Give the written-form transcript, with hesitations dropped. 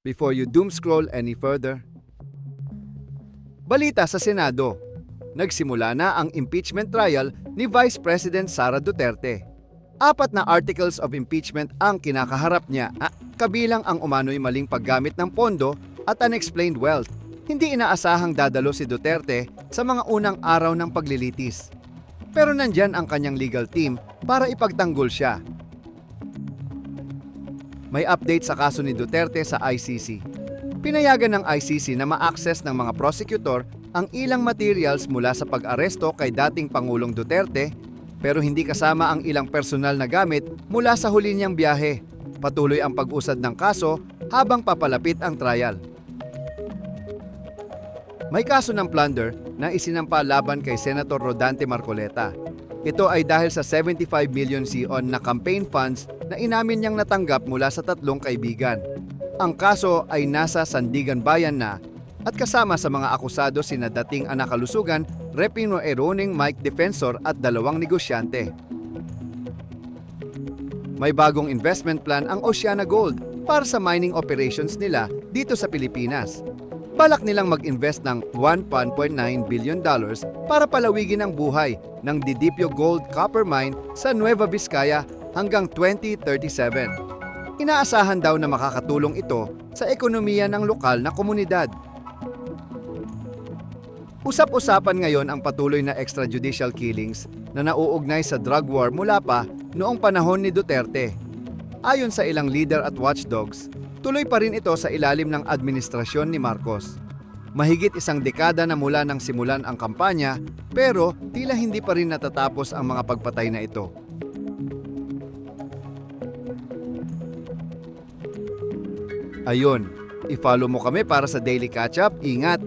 Before you doom scroll any further. Balita sa Senado. Nagsimula na ang impeachment trial ni Vice President Sara Duterte. 4 na articles of impeachment ang kinakaharap niya, kabilang ang umano'y maling paggamit ng pondo at unexplained wealth. Hindi inaasahang dadalo si Duterte sa mga unang araw ng paglilitis. Pero nandyan ang kanyang legal team para ipagtanggol siya. May update sa kaso ni Duterte sa ICC. Pinayagan ng ICC na ma-access ng mga prosecutor ang ilang materials mula sa pag-aresto kay dating Pangulong Duterte, pero hindi kasama ang ilang personal na gamit mula sa huli niyang biyahe. Patuloy ang pag-usad ng kaso habang papalapit ang trial. May kaso ng plunder na isinampa laban kay Senator Rodante Marcoleta. Ito ay dahil sa 75 million CON na campaign funds na inamin niyang natanggap mula sa 3 kaibigan. Ang kaso ay nasa Sandigan Bayan na at kasama sa mga akusado sina dating anakalusugan, Repino Eroning Mike Defensor at 2 negosyante. May bagong investment plan ang Oceana Gold para sa mining operations nila dito sa Pilipinas. Balak nilang mag-invest ng $1.9 billion para palawigin ang buhay ng Didipio Gold Copper Mine sa Nueva Vizcaya hanggang 2037. Inaasahan daw na makakatulong ito sa ekonomiya ng lokal na komunidad. Usap-usapan ngayon ang patuloy na extrajudicial killings na nauugnay sa drug war mula pa noong panahon ni Duterte. Ayon sa ilang leader at watchdogs, tuloy pa rin ito sa ilalim ng administrasyon ni Marcos. Mahigit 1 dekada na mula nang simulan ang kampanya, pero tila hindi pa rin natatapos ang mga pagpatay na ito. Ayun, i-follow mo kami para sa Daily Catch-up. Ingat!